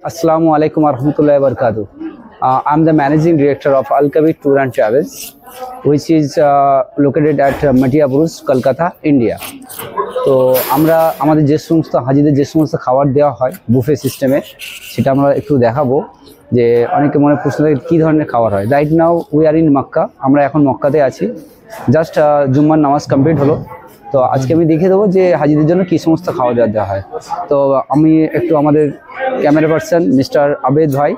Assalamu alaikum warahmatullahi wabarakatuh. I'm the managing director of Al Kabir Tour and Travels, which is located at Matia Buruj, Kolkata, India. তো আমরা আমাদের যে সমস্ত হাজিদের যে সমস্ত খাবার দেওয়া হয় বুফে সিস্টেমে সেটা আমরা একটু দেখাবো যে অনেকে মনে প্রশ্ন থাকে কী ধরনের খাবার হয়। Right now we are in Mecca, আমরা এখন মক্কাতে আছি। জাস্ট জুম্মার নামাজ কমপ্লিট হলো, তো আজকে আমি দেখিয়ে দেবো যে হাজিদের জন্য কী সমস্ত খাওয়া দাওয়া দেওয়া হয়। তো আমি একটু আমাদের ক্যামেরা পার্সন মিস্টার আবেদ ভাই,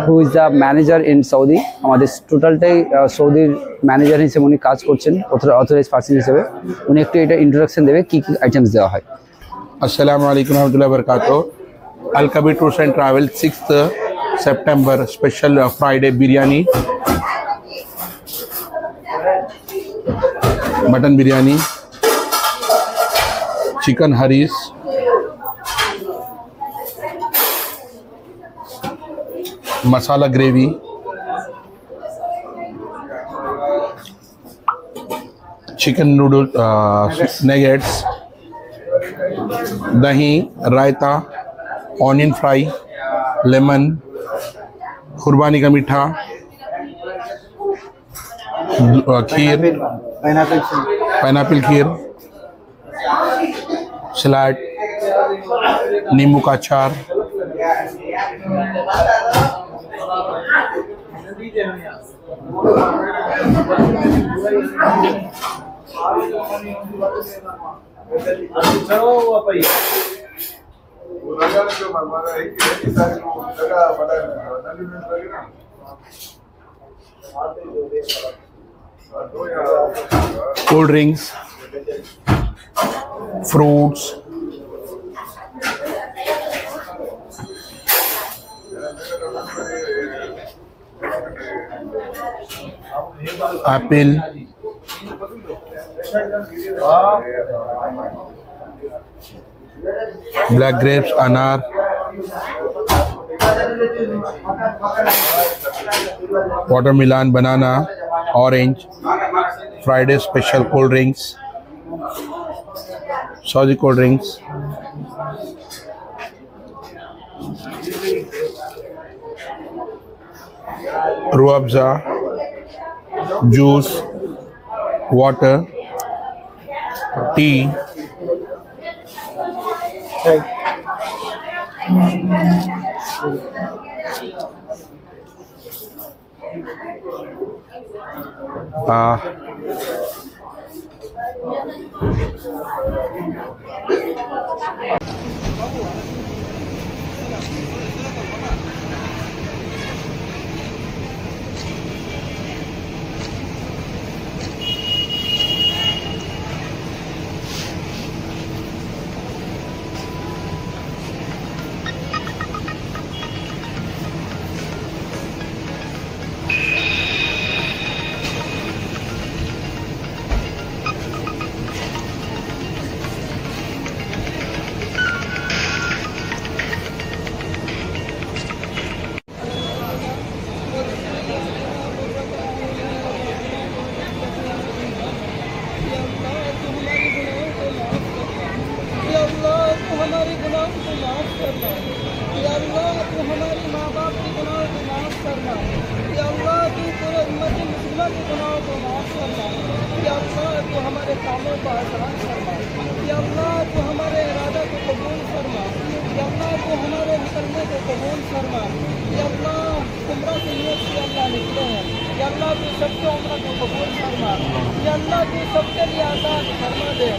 who is the manager in Saudi, আমাদের টোটালটাই সৌদির ম্যানেজার হিসেবে উনি কাজ করছেন, অথরাইজ পার্সন হিসেবে। উনি একটু এটা ইন্ট্রোডাকশন দেবে কী কী আইটেমস দেওয়া হয়। अस्सलामु अलैकुम रहमतुल्लाहि व बरकातुहू। Al Kabir tours and travel 6th September special Friday biryani, mutton biryani, chicken हरीस, masala gravy, chicken noodle nuggets, दही, रायता, ऑनियन फ्राई, लेमन, कुर्बानी का मीठा, खीर, पाइनएप्पल खीर, सलाद, नींबू का अचार, cold drinks, fruits, apple, black grapes, अनार, watermelon, banana, orange, Friday special cold drinks, Saudi cold drinks, Rooh Afza, juice, water, T, हमारे कामों को आसान फरमा, या अल्लाह तू हमारे इरादा को कबूल फरमा, या अल्लाह तू हमारे निकलने को कबूल फरमा, या अल्लाह उम्रा की नियत से अल्लाह निकले हैं, या अल्लाह तू सबके उम्र को कबूल फरमा, या अल्लाह तू सबके लिए आसान फरमा दे,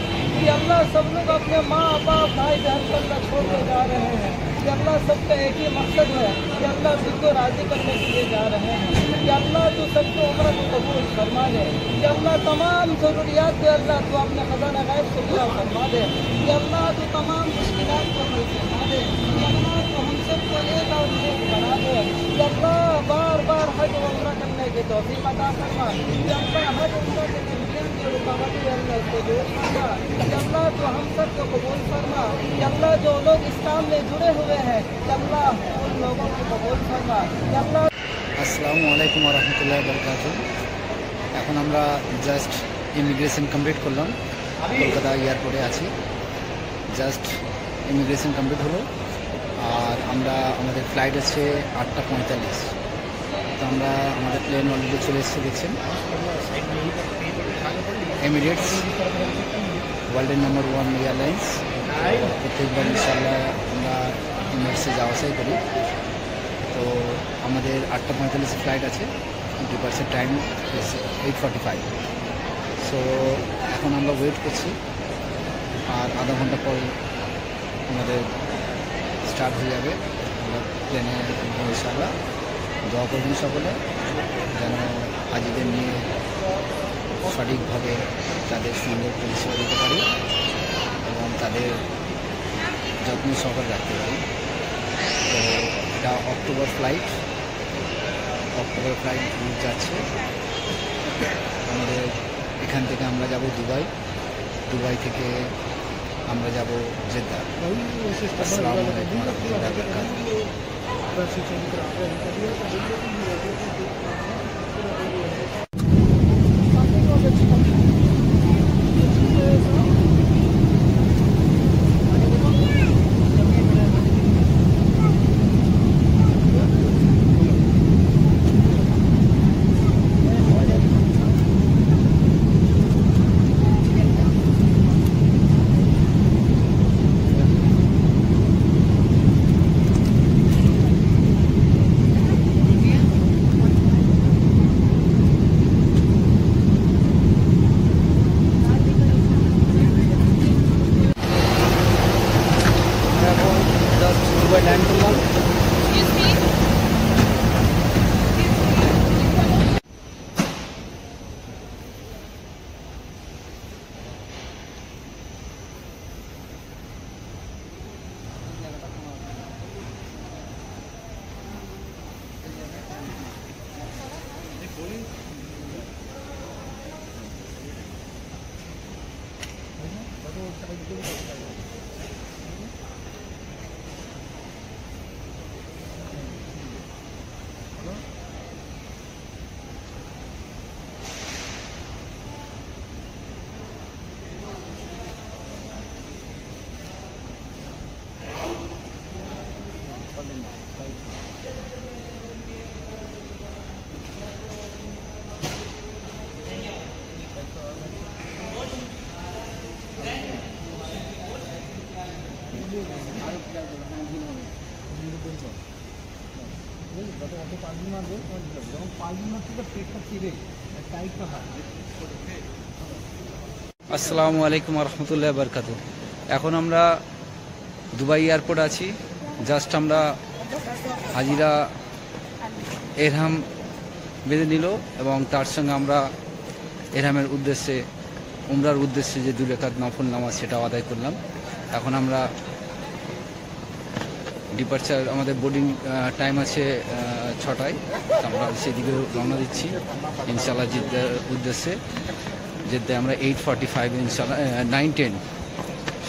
या अल्लाह सब लोग अपने माँ बाप भाई बहन को अल्लाह छोड़ के जा रहे हैं, या अल्लाह सबका एक ही मकसद है, या अल्लाह तुझको राज़ी करने के लिए जा रहे हैं, या अल्लाह तू सबके उम्र को कबूल फरमा दे, या अल्लाह तमाम ज़रूरियात को अल्लाह तू अपने खजाना गैब से पूरा फरमा दे, या अल्लाह तू तमाम मुश्किलात को हल फरमा दे, या अल्लाह तू हम सबको एक और एक बना दे, या अल्लाह बार बार हज व उम्रा करने की तौफीक अता फरमा, या अल्लाह हज उम्रा के दरमियान की रुकावटें अल्लाह को दूर फरमा, या अल्लाह तू हम सबको कबूल फरमा, या अल्लाह जो लोग इस्लाम में जुड़े हुए हैं या अल्लाह उन लोगों को कबूल फरमा, या अल्लाह। আসসালামু আলাইকুম রহমতুল্লাহ বরকাতুহু। এখন আমরা জাস্ট ইমিগ্রেশন কমপ্লিট করলাম, কলকাতা এয়ারপোর্টে আছি। জাস্ট ইমিগ্রেশন কমপ্লিট হলো, আর আমরা আমাদের ফ্লাইট আছে 8:45। তো আমরা আমাদের প্লেন অলরেডি চলে এসেছে দেখছেন। এমিরেটস ওয়ার্ল্ডের নাম্বার 1 এয়ারলাইন্স। প্রত্যেকবার ইনশাআল্লাহ আমরা এমিরেটসে যাওয়া আসাই করি। তো আমাদের 8:45 ফ্লাইট আছে, ডিপার্চার টাইম 8:45। সো এখন আমরা ওয়েট করছি, আর আধা ঘন্টা পর আমাদের স্টার্ট হয়ে যাবে। আমরা প্লেনে ইনশাআল্লাহ দোয়া করবেন সকলে যেন হাজিদের নিয়ে সঠিকভাবে তাদের সুন্দর পরিষেবা দিতে পারি এবং তাদের যত্ন সহকারে রাখতে পারি। তো এটা অক্টোবর ফ্লাইট যাচ্ছে। আমাদের এখান থেকে আমরা যাব দুবাই থেকে আমরা যাব জেদ্দা। আসসালামু আলাইকুম ওয়া রাহমাতুল্লাহি ওয়া বারাকাতুহু। দুবাই ল্যান্ড করলাম। আসসালামু আলাইকুম ওয়া রাহমাতুল্লাহি ওয়া বারাকাতুহু। এখন আমরা দুবাই এয়ারপোর্ট আছি। জাস্ট আমরা হাজিরা এরহাম বেঁধে নিল এবং তার সঙ্গে আমরা এরহামের উদ্দেশ্যে উমরার উদ্দেশ্যে যে 2 রাকাত নফল নামাজ সেটাও আদায় করলাম। এখন আমরা ডিপার্চার আমাদের বোর্ডিং টাইম আছে 6টায়। আমরা সেদিকে রওনা দিচ্ছি ইনশাআল্লাহ জেদ্দার উদ্দেশ্যে। জেদ্দায় আমরা 8:45 ইনশাআল্লাহ 9:10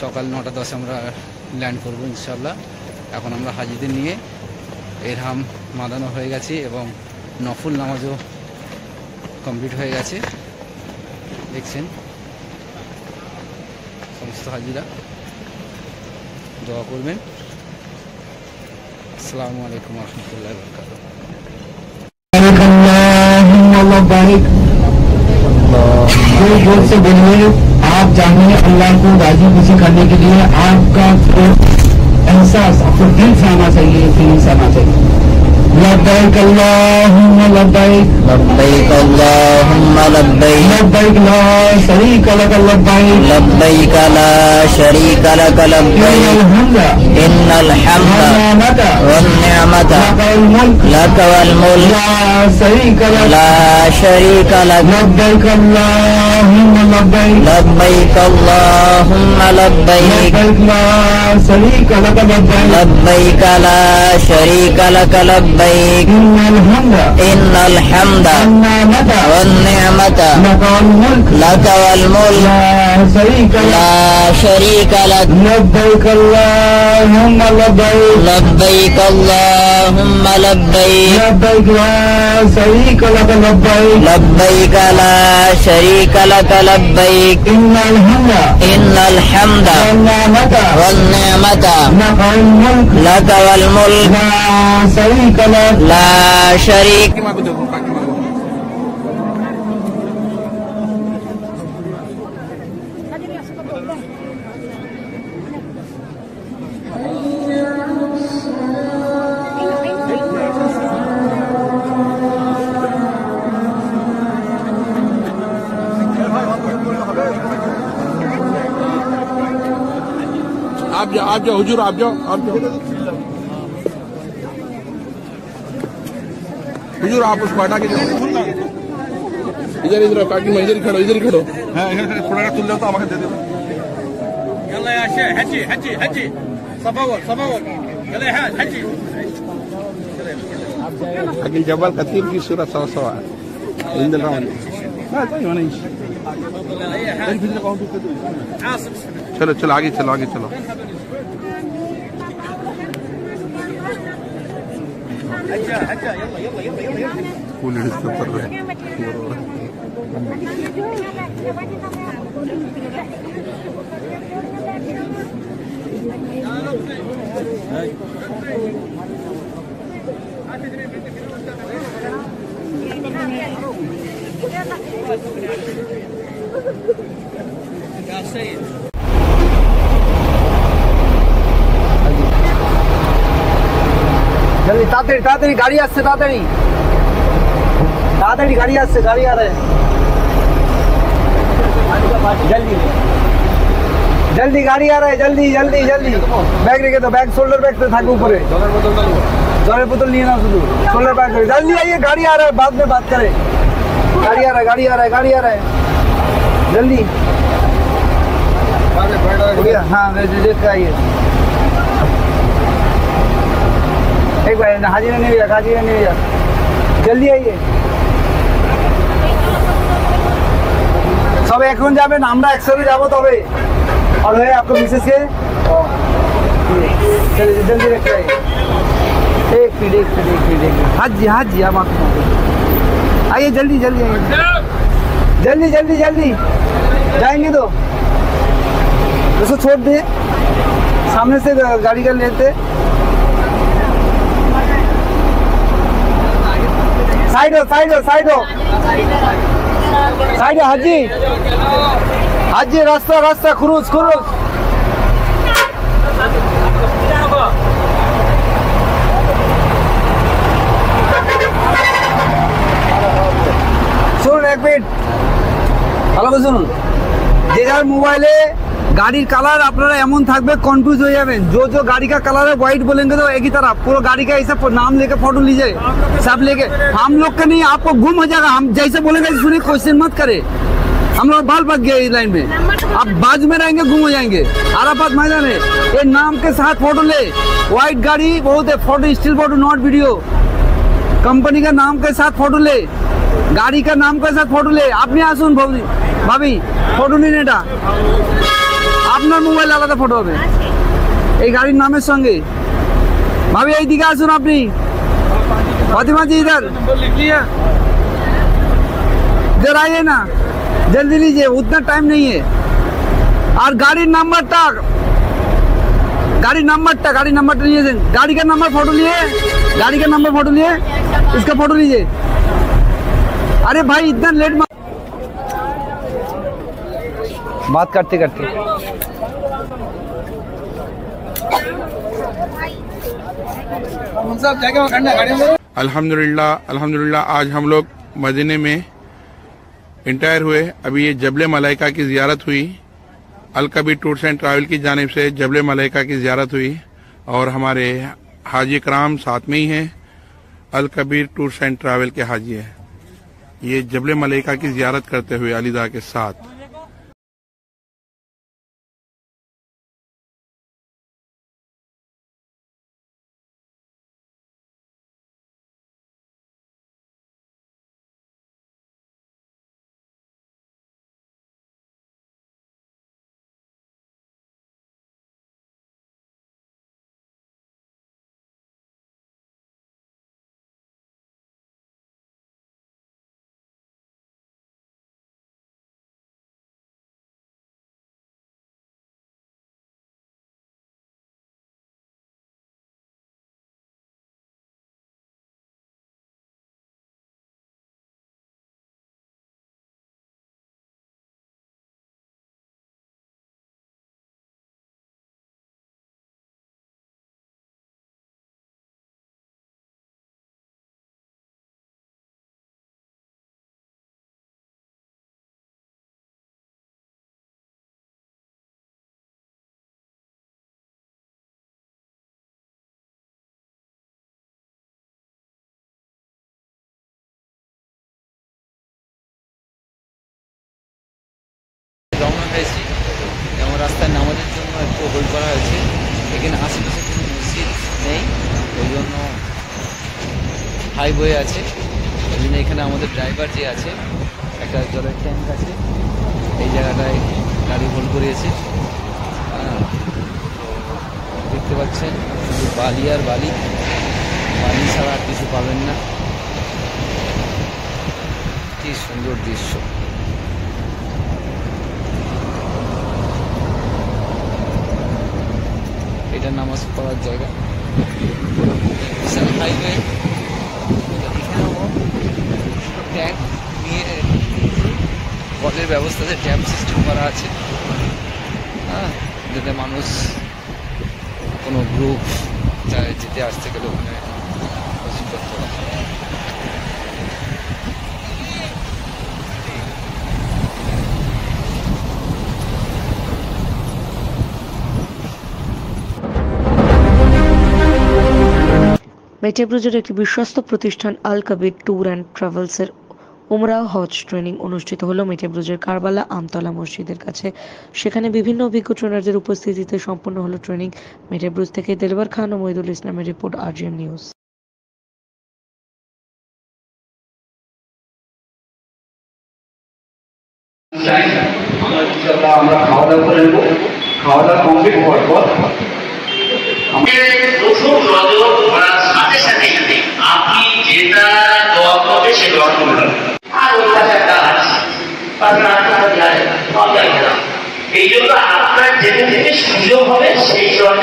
সকাল 9:10 আমরা ল্যান্ড করবো ইনশাআল্লাহ। এখন আমরা হাজিদের নিয়ে এরহাম মাদানো হয়ে গেছে এবং নফল নামাজও কমপ্লিট হয়ে গেছে। দেখছেন সমস্ত হাজিরা, দোয়া করবেন। আসসালামু আলাইকুম ওয়া রাহমাতুল্লাহি ওয়া বারাকাতুহু। जोर से बोलिए। आप जानिए अल्लाह को राजी खुशी करने के लिए आपका एहसास आपको दिल से आना चाहिए, फीलिंग से आना चाहिए। लब्बैक अल्लाहुम्मा लब्बैक लब्बैक अल्लाहुम्मा लब्बैक लब्बैक ला शरीका लक लब्बैक लब्बैक ला शरीका लक लब्बैक इन्नल हम्दा वन निअमता लक वल मुल्क ला शरीका लक लब्बैक अल्लाहुम्मा लब्बैक लब्बैक अल्लाहुम्मा लब्बैक लब्बैक ला शरीका लक लब्बैक लब्बैक ला शरीका लक लब्बैक इन्नल हम्दा वन निअमता लक वल मुल्क ला शरीका लक लब्बैक अल्लाहुम्मा लब्बैक लब्बैक अल्लाहुम्मा लब्बैक लब्बैक ला शरीका लक लब्बैक लब्बैक ला शरीका लक لبيك إن الحمد إن الحمد والنعمة والنعمة لك والملك لك والملك لا شريك لك لا شريك आप जाओ हुजूर, आप जाओ हुजूर, आप उसको हटा के जाओ। इधर काकी में इधर ही खड़ो। हाँ, थोड़ा तुल लो तो हमारे दे दो। يلا يا شيخ حجي صفور يلا يا حجي अगिल जबल कतीर की सूरत सवा इंदल रावण हाँ तो ये नहीं। عاصم चलो आगे चलो। حجة يلا फूल कर रहे हैं। يا سيد जल्दी ताड़ाताड़ी गाड़ी আসছে ताड़ाताड़ी गाड़ी আসছে गाड़ी आ रहा है जल्दी गाड़ी आ रहा है जल्दी बैग रेखे तो बैग शोल्डर बैग तो থাকে উপরে জলের বোতল নিয়ে নাও শুধু শোল্ডার बैग जल्दी आइए गाड़ी आ रहा है बाद में बात करें गाड़ी आ रहा है जल्दी हाँ देख के आइए एक बार हाजिरा नहीं भैया जल्दी आइए सब এখন যাবেন আমরা একসাথে যাব তবে और है आपको मिसेस के जल्दी रख आइए एक मिनट हाँ जी आप आइए जल्दी जाएंगे तो उसको छोड़ दिए सामने से गाड़ी कर लेते साइड हो हाजी रास्ता खुरुज শুনুন এক মিনিট ভালো করে শুনুন যে যার মোবাইলে गाड़ी कलर अपना एमन थकबे कन्फ्यूज हो जाए जो गाड़ी का कलर है व्हाइट बोलेंगे तो एक ही तरह पूरा गाड़ी का ऐसा नाम लेके फोटो लीजिए सब लेके हम लोग का नहीं आपको गुम हो जाएगा हम जैसे बोलेंगे सुनिए क्वेश्चन मत करे हम लोग बाल बच गए इस लाइन में आप बाजू में रहेंगे गुम हो जाएंगे आराफात मैदान है ये नाम के साथ फोटो ले व्हाइट गाड़ी बहुत है photo still photo not video company का नाम के साथ फोटो ले गाड़ी का नाम के साथ फोटो ले আপনি আসুন ভাবি फोटो নিন এটা আপনার মোবাইল আলাদা ফটো হবে এই গাড়ির নামের সঙ্গে ভাবি এই দিকে আসুন আপনি ফাতিমা जी इधर इधर आइए ना जल्दी लीजिए उतना टाइम नहीं है और गाड़ी नंबरটা लिए गाड़ी का नंबर फोटो लिए इसका फोटो लीजिए अरे भाई इतना लेट बात करते अल्हम्दुलिल्लाह आज हम लोग मदीने में इंटायर हुए। अभी ये जबले मलाइका की ज़ियारत हुई। अल कबीर टूर्स एंड ट्रैवल की जानिब से जबले मलाइका की ज़ियारत हुई और हमारे हाजी कराम साथ में ही हैं। अल कबीर टूर्स एंड ट्रैवल के हाजी हैं। ये जबले मलाइका की ज़ियारत करते हुए अलीदा के साथ হাইওয়ে আছে, ওই জন্য এখানে আমাদের ড্রাইভার যে আছে একটা জলের ট্যাঙ্ক আছে, এই জায়গাটায় গাড়ি হোল্ড করিয়েছে। দেখতে পাচ্ছেন শুধু বালি আর বালি, বালি ছাড়া আর কিছু পাবেন না। কি সুন্দর দৃশ্য। এটা নামাজ পড়ার জায়গা, হাইওয়ে। এখানেও ট্যাঙ্ক নিয়ে জলের ব্যবস্থাতে ট্যাপ সিস্টেম করা আছে, যাতে মানুষ কোনো গ্রুপ যেতে আসতে গেলে ওখানে করতে পারে। মেটিয়াবুরুজের একটি বিশ্বস্ত প্রতিষ্ঠান আল কাবির ট্যুর অ্যান্ড ট্রাভেলসের উমরা হজ ট্রেনিং অনুষ্ঠিত হলো মেটিয়াবুরুজের কারবালা আমতলা মসজিদের কাছে। সেখানে বিভিন্ন অভিজ্ঞ ট্রেনারদের উপস্থিতিতে সম্পন্ন হলো ট্রেনিং। মেটিয়াবুরুজ থেকে দেলবার খান ও মহিদুল ইসলামের রিপোর্ট, RGM নিউজ। আমরা খাওয়া দাওয়া করে নেব। খাওয়া দাওয়া কমপ্লিট হওয়ার পর প্রথম নজর ধরার সাথে সাথে আপনি যেটা দোয়া করবে সে দোয়া করবেন। আর ওই পাশে একটা আছে, এই জন্য আপনার যেতে থেকে সুযোগ হবে সেই সময়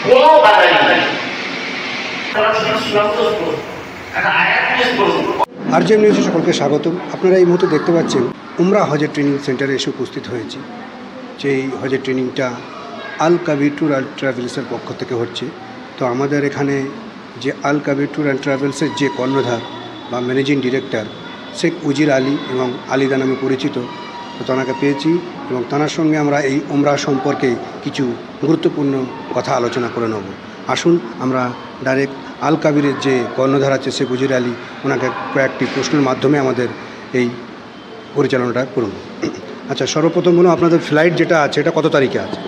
কোনো বাধা নেই। RGM নিউজে সকলকে স্বাগতম। আপনারা এই মুহূর্তে দেখতে পাচ্ছেন উমরা হজের ট্রেনিং সেন্টারে এসে উপস্থিত হয়েছি। যেই হজের ট্রেনিংটা আল কাবির ট্যুর অ্যান্ড ট্রাভেলসের পক্ষ থেকে হচ্ছে। তো আমাদের এখানে যে আল কাবির ট্যুর অ্যান্ড ট্রাভেলসের যে কর্ণধার বা ম্যানেজিং ডিরেক্টর শেখ উজির আলী এবং আলিদা নামে পরিচিত, তো তাঁকে পেয়েছি এবং তাঁর সঙ্গে আমরা এই উমরা সম্পর্কে কিছু গুরুত্বপূর্ণ কথা আলোচনা করে নেব। আসুন আমরা ডাইরেক্ট আল কাবিরের যে কর্ণধার আছে শেখ উজির আলী, ওনাকে কয়েকটি প্রশ্নের মাধ্যমে আমাদের এই পরিচালনাটা করুন। আচ্ছা, সর্বপ্রথম বলুন আপনাদের ফ্লাইট যেটা আছে এটা কত তারিখে আছে?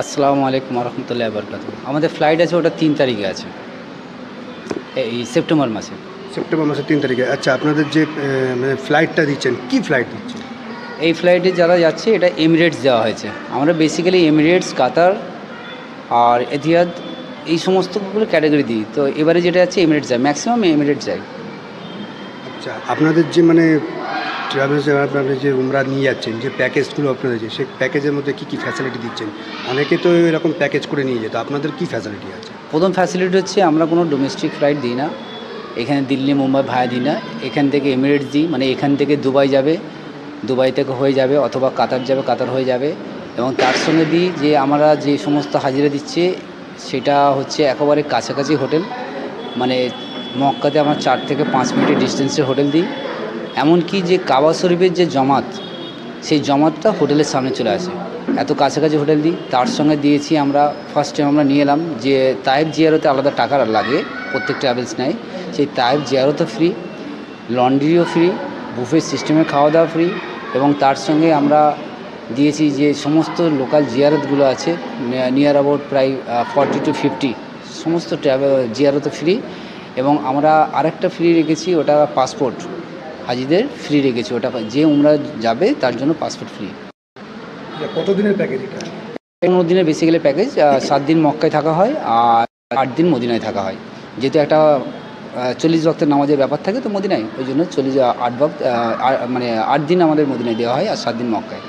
আসসালামু আলাইকুম রহমতুল্লাহ বরকাত। আমাদের ফ্লাইট আছে, ওটা 3 তারিখে আছে, এই সেপ্টেম্বর মাসে। সেপ্টেম্বর মাসের 3 তারিখে। আচ্ছা, আপনাদের যে মানে ফ্লাইটটা দিচ্ছেন, কি ফ্লাইট দিচ্ছেন? এই ফ্লাইটে যারা যাচ্ছে এটা এমিরেটস দেওয়া হয়েছে। আমরা বেসিক্যালি এমিরেটস, কাতার আর এতিহাদ এই সমস্তগুলো ক্যাটাগরি দিই। তো এবারে যেটা যাচ্ছে এমিরেটস যায়, ম্যাক্সিমাম এমিরেটস যায়। আচ্ছা, আপনাদের যে মানে ট্রাভেলস আপনারা যে উমরা নিয়ে যাচ্ছেন, যে প্যাকেজগুলো আপনাদের যে সেই প্যাকেজের মধ্যে কী কী ফ্যাসিলিটি দিচ্ছেন? অনেকে তো এরকম প্যাকেজ করে নিয়ে যেত, আপনাদের কী ফ্যাসিলিটি আছে? প্রথম ফ্যাসিলিটি হচ্ছে আমরা কোনো ডোমেস্টিক ফ্লাইট দিই না, এখানে দিল্লি মুম্বাই ভায়া দিই না। এখান থেকে এমিরেটস দিই, মানে এখান থেকে দুবাই যাবে, দুবাই থেকে হয়ে যাবে, অথবা কাতার যাবে, কাতার হয়ে যাবে। এবং তার সঙ্গে দিই যে আমরা যে সমস্ত হাজিরা দিচ্ছি সেটা হচ্ছে একেবারে কাছাকাছি হোটেল, মানে মক্কাতে আমরা 4 থেকে 5 মিনিটের ডিস্টেন্সে হোটেল দিই। এমনকি যে কাবা শরীফের যে জমাত, সেই জমাতটা হোটেলের সামনে চলে আসে, এত কাছাকাছি হোটেল দিই। তার সঙ্গে দিয়েছি আমরা ফার্স্ট টাইম আমরা নিয়ে এলাম যে তায়েব জিয়ারতে আলাদা টাকা লাগে, প্রত্যেক ট্রাভেলস নেয়। সেই তায়েব জিয়ারতও ফ্রি, লন্ড্রিও ফ্রি, বুফে সিস্টেমে খাওয়া দাওয়া ফ্রি। এবং তার সঙ্গে আমরা দিয়েছি যে সমস্ত লোকাল জিয়ারতগুলো আছে, নিয়ার অ্যাবাউট প্রায় 40 to 50 সমস্ত জিয়ারত ফ্রি। এবং আমরা আরেকটা ফ্রি রেখেছি, ওটা পাসপোর্ট হাজিদের ফ্রি রেখেছি। ওটা যে উমরা যাবে তার জন্য পাসপোর্ট ফ্রি। কতদিনের প্যাকেজ এটা? 15 দিনের বেসিক্যালি প্যাকেজ। 7 দিন মক্কায় থাকা হয় আর 8 দিন মদিনায় থাকা হয়। যেহেতু একটা 40 ওয়াক্তের নামাজের ব্যাপার থাকে তো মদিনায়, ওই জন্য 8 ওয়াক্ত মানে 8 দিন আমাদের মদিনায় দেওয়া হয় আর 7 দিন মক্কায়।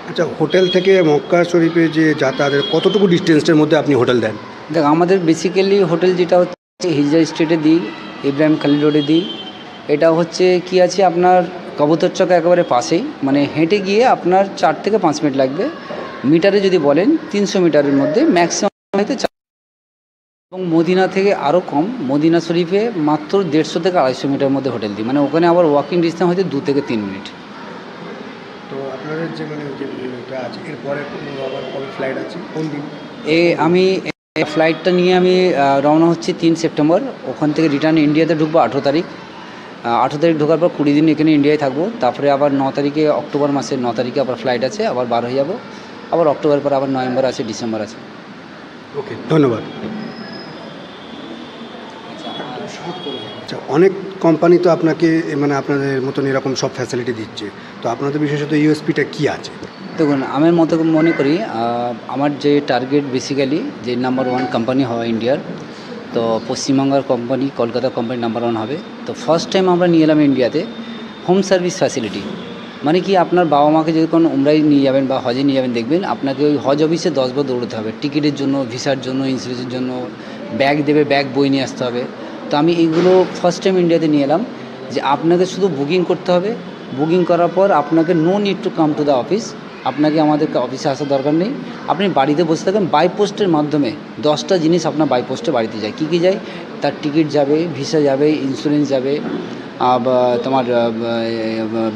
আচ্ছা, হোটেল থেকে মক্কা শরীফে যে যাতায়াতের কতটুকু ডিস্টেন্সের মধ্যে আপনি হোটেল দেন? দেখ, আমাদের বেসিক্যালি হোটেল যেটা হচ্ছে হিজরা স্ট্রিটে দিই, ইব্রাহিম খালিল রোডে দিই। এটা হচ্ছে কি আছে আপনার কবুতরচক একেবারে পাশেই, মানে হেঁটে গিয়ে আপনার 4 থেকে 5 মিনিট লাগবে। মিটারে যদি বলেন 300 মিটারের মধ্যে ম্যাক্সিমাম হয়তো। এবং মদিনা থেকে আরও কম, মদিনা শরীফে মাত্র 150 থেকে 250 মিটারের মধ্যে হোটেল দিই, মানে ওখানে আবার ওয়াকিং ডিস্টেন্স হয়তো 2 থেকে 3 মিনিট। তো আপনাদের যে মানে যেটা আছে এরপরে আবার কবে ফ্লাইট আছে, কোন দিন? আমি ফ্লাইটটা নিয়ে আমি রওনা হচ্ছি 3 সেপ্টেম্বর। ওখান থেকে রিটার্ন ইন্ডিয়াতে ঢুকবো 18 তারিখ। 18 তারিখ ঢোকার পর 20 দিন এখানে ইন্ডিয়ায় থাকবো। তারপরে আবার 9 তারিখে, অক্টোবর মাসের 9 তারিখে আবার ফ্লাইট আছে, আবার বার হয়ে যাবো। আবার অক্টোবর পর আবার নভেম্বর আছে, ডিসেম্বর আছে। ওকে, ধন্যবাদ। আচ্ছা, অনেক কোম্পানি তো আপনাকে মানে আপনাদের মতন এরকম সব ফ্যাসিলিটি দিচ্ছে, তো আপনাদের বিশেষত ইউএসপিটা কী আছে? দেখুন, আমার মতো মনে করি আমার যে টার্গেট বেসিক্যালি যে নাম্বার 1 কোম্পানি হওয়া ইন্ডিয়ার, তো পশ্চিমবঙ্গের কোম্পানি কলকাতা কোম্পানি নাম্বার 1 হবে। তো ফার্স্ট টাইম আমরা নিয়ে এলাম ইন্ডিয়াতে হোম সার্ভিস ফ্যাসিলিটি। মানে কি, আপনার বাবা মাকে যদি কোনো উমরায় নিয়ে যাবেন বা হজে নিয়ে যাবেন, দেখবেন আপনাকে ওই হজ অফিসে 10 বার দৌড়তে হবে, টিকিটের জন্য, ভিসার জন্য, ইন্স্যুরেন্সের জন্য, ব্যাগ দেবে, ব্যাগ বই নিয়ে আসতে হবে। তো আমি এইগুলো ফার্স্ট টাইম ইন্ডিয়াতে নিয়ে এলাম যে আপনাকে শুধু বুকিং করতে হবে, বুকিং করার পর আপনাকে no need to come to the office, আপনাকে আমাদের অফিসে আসার দরকার নেই, আপনি বাড়িতে বসে থাকেন। বাই পোস্টের মাধ্যমে 10টা জিনিস আপনার বাই পোস্টে বাড়িতে যায়। কী কী যায়? তার টিকিট যাবে, ভিসা যাবে, ইন্স্যুরেন্স যাবে, তোমার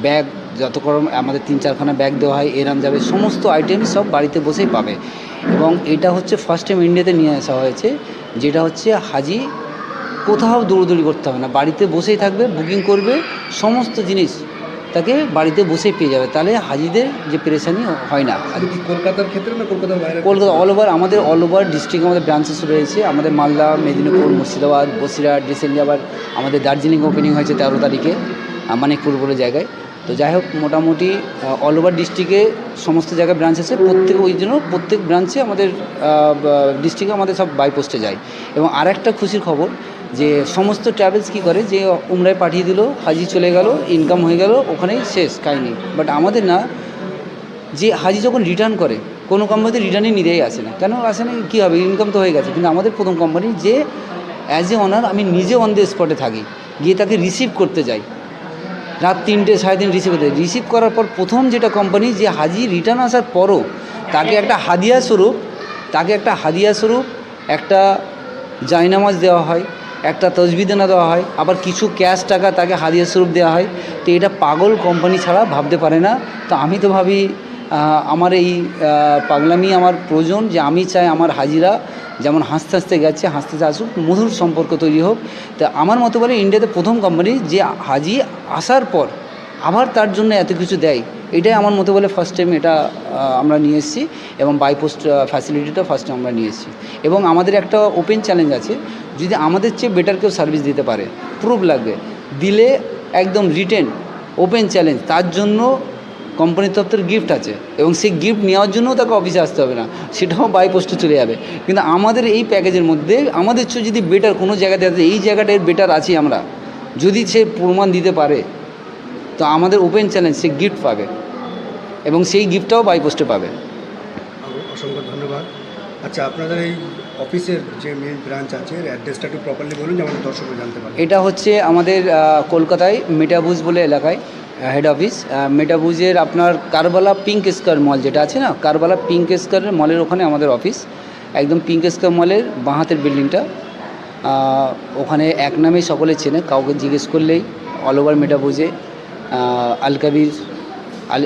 ব্যাগ, যত করম আমাদের 3-4খানা ব্যাগ দেওয়া হয়, এরাম যাবে, সমস্ত আইটেম সব বাড়িতে বসেই পাবে। এবং এটা হচ্ছে ফার্স্ট টাইম ইন্ডিয়াতে নিয়ে আসা হয়েছে, যেটা হচ্ছে হাজি কোথাও দৌড়দৌড়ি করতে হবে না, বাড়িতে বসেই থাকবে, বুকিং করবে, সমস্ত জিনিস তাকে বাড়িতে বসেই পেয়ে যাবে। তাহলে হাজিদের যে পেরেশানি হয় না। কলকাতার ক্ষেত্রে না কলকাতার বাইরে? কলকাতা অল ওভার, আমাদের অল ওভার ডিস্ট্রিক্ট আমাদের ব্রাঞ্চেস রয়েছে। আমাদের মালদা, মেদিনীপুর, মুর্শিদাবাদ, বসিরহাট, রিসেন্টলি আবার আমাদের দার্জিলিং ওপেনিং হয়েছে 13 তারিখে মানিকপুর বলে জায়গায়। তো যাই হোক, মোটামুটি অল ওভার ডিস্ট্রিক্টে সমস্ত জায়গায় ব্রাঞ্চ আছে। ওই জন্য প্রত্যেক ব্রাঞ্চে আমাদের ডিস্ট্রিক্টে আমাদের সব বাই পোস্টে যায়। এবং আরেকটা খুশির খবর যে সমস্ত ট্রাভেলস কী করে, যে উমরায় পাঠিয়ে দিল, হাজি চলে গেল, ইনকাম হয়ে গেল, ওখানেই শেষ কাহিনি। বাট আমাদের না, যে হাজি যখন রিটার্ন করে, কোনো কোম্পানিতে রিটার্নই নিতেই আসে না। কেন আসে না? কী হবে, ইনকাম তো হয়ে গেছে। কিন্তু আমাদের প্রথম কোম্পানি যে অ্যাজ এ অনার আমি নিজে অন দ্য স্পটে থাকি, গিয়ে তাকে রিসিভ করতে যাই, রাত 3টে 3:30 রিসিভ করতে। রিসিভ করার পর প্রথম যেটা কোম্পানি, যে হাজি রিটার্ন আসার পরও তাকে একটা হাদিয়া স্বরূপ একটা জায়নামাজ দেওয়া হয়, একটা তসবিদানা দেওয়া হয়, আবার কিছু ক্যাশ টাকা তাকে হাদিয়া স্বরূপ দেওয়া হয়। তো এটা পাগল কোম্পানি ছাড়া ভাবতে পারে না। তো আমি তো ভাবি আমার এই পাগলামি আমার প্রয়োজন, যে আমি চাই আমার হাজিরা যেমন হাসতে হাসতে গেছে, হাসতে হাসতে আসুক, মধুর সম্পর্ক তৈরি হোক। তো আমার মতো বলে ইন্ডিয়াতে প্রথম কোম্পানি যে হাজি আসার পর আবার তার জন্য এত কিছু দেয়, এটাই আমার মতো বলে ফার্স্ট টাইম এটা আমরা নিয়ে এসেছি। এবং বাই পোস্ট ফ্যাসিলিটিটা ফার্স্ট টাইম আমরা নিয়ে এসেছি। এবং আমাদের একটা ওপেন চ্যালেঞ্জ আছে, যদি আমাদের চেয়ে বেটার কেউ সার্ভিস দিতে পারে, প্রুফ লাগবে, দিলে একদম রিটেন ওপেন চ্যালেঞ্জ, তার জন্য কোম্পানির তরফ থেকে গিফট আছে। এবং সেই গিফট নেওয়ার জন্যও তাকে অফিসে আসতে হবে না, সেটাও বাই পোস্টে চলে যাবে। কিন্তু আমাদের এই প্যাকেজের মধ্যে আমাদের চেয়ে যদি বেটার কোনো জায়গাতে আছে, এই জায়গাটায় বেটার আছি আমরা, যদি সে প্রমাণ দিতে পারে, তো আমাদের ওপেন চ্যালেঞ্জ, সে গিফট পাবে এবং সেই গিফটটাও বাই পোস্টে পাবে। অসংখ্য ধন্যবাদ। আচ্ছা, আপনাদের এই অফিসের যে মেন ব্রাঞ্চ আছে, এর অ্যাড্রেসটা একটু প্রপারলি বলুন, যেমন দর্শকরা জানতে পারে। এটা হচ্ছে আমাদের কলকাতায় মেটাবুজ বলে এলাকায় হেড অফিস। মেটাবুজের আপনার কারবালা পিঙ্ক স্কয়ার মল যেটা আছে না, কারবালা পিঙ্ক স্কয়ারের মলের ওখানে আমাদের অফিস, একদম পিঙ্ক স্কয়ার মলের বাঁ হাতের বিল্ডিংটা। ওখানে এক নামেই সকলে চেনে, কাউকে জিজ্ঞেস করলেই অল ওভার মেটাবুজে আল কবির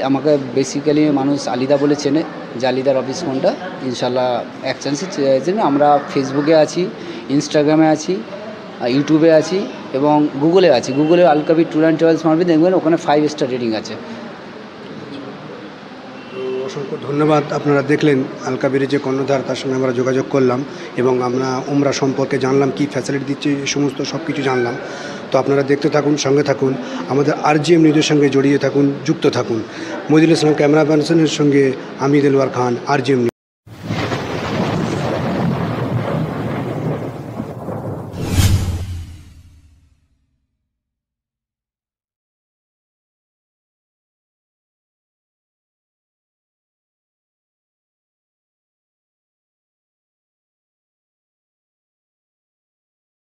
আমাকে বেসিক্যালি মানুষ আলিদা বলে চেনে, যে আলিদার অফিস কোনটা। ইনশাল্লাহ এক চান্সে চেনে। আমরা ফেসবুকে আছি, ইনস্টাগ্রামে আছি, ইউটিউবে আছি এবং গুগলে আছি। গুগলে আল কবির ট্যুর অ্যান্ড ট্রাভেলস মারবে, দেখবেন ওখানে 5 স্টার রেটিং আছে। অসংখ্য ধন্যবাদ। আপনারা দেখলেন আল কবিরের যে কর্ণধার, তার সঙ্গে আমরা যোগাযোগ করলাম এবং আমরা উমরা সম্পর্কে জানলাম, কি ফ্যাসিলিটি দিচ্ছে, এই সমস্ত সব কিছু জানলাম। তো আপনারা দেখতে থাকুন, সঙ্গে থাকুন, আমাদের RGM নিউজের সঙ্গে জড়িয়ে থাকুন, যুক্ত থাকুন। মহিদুল ইসলাম ক্যামেরা পার্সনের সঙ্গে আমি দেলওয়ার খান, RGM নিউজ।